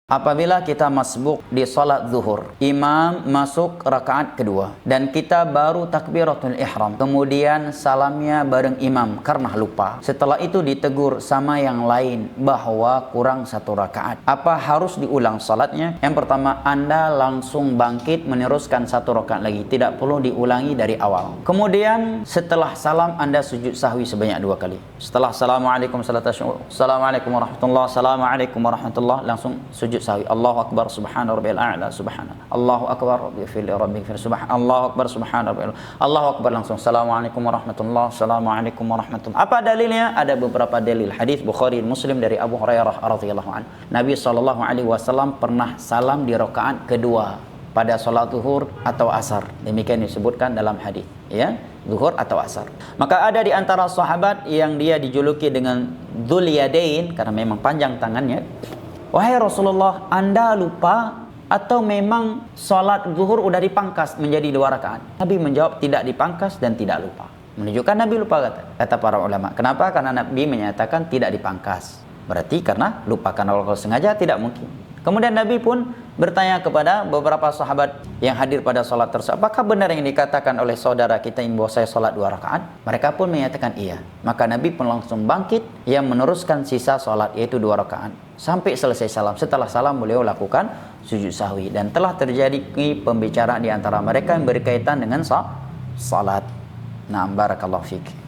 Apabila kita masbuk di salat zuhur, imam masuk rakaat kedua dan kita baru takbiratul ihram, kemudian salamnya bareng imam karena lupa. Setelah itu ditegur sama yang lain bahwa kurang satu rakaat. Apa harus diulang salatnya? Yang pertama, Anda langsung bangkit meneruskan satu rakaat lagi, tidak perlu diulangi dari awal. Kemudian setelah salam Anda sujud sahwi sebanyak 2 kali. Setelah assalamualaikum warahmatullahi, langsung sujud sahwi. Allahu akbar subhana rabbil a'la subhana. Allahu akbar rabbil subhana. Allahu akbar subhana rabbil. Allahu akbar langsung assalamualaikum warahmatullahi. Assalamualaikum warahmatullahi. Apa dalilnya? Ada beberapa dalil hadis Bukhari Muslim dari Abu Hurairah radhiyallahu anhu. Nabi SAW pernah salam di rakaat kedua pada salat zuhur atau asar. Demikian disebutkan dalam hadis, ya, zuhur atau asar. Maka ada di antara sahabat yang dia dijuluki dengan Dzul Yadain karena memang panjang tangannya. Wahai Rasulullah, Anda lupa atau memang salat zuhur udah dipangkas menjadi 2 rakaat? Nabi menjawab tidak dipangkas dan tidak lupa. Menunjukkan Nabi lupa, kata para ulama. Kenapa? Karena Nabi menyatakan tidak dipangkas. Berarti karena lupa, karena kalau sengaja tidak mungkin. Kemudian Nabi pun bertanya kepada beberapa sahabat yang hadir pada salat tersebut, apakah benar yang dikatakan oleh saudara kita ini bahwa saya salat 2 rakaat? Mereka pun menyatakan iya. Maka Nabi pun langsung bangkit yang meneruskan sisa salat, yaitu 2 rakaat sampai selesai salam. Setelah salam beliau lakukan sujud sahwi dan telah terjadi pembicaraan di antara mereka yang berkaitan dengan salat. Nah, barakallahu fiik.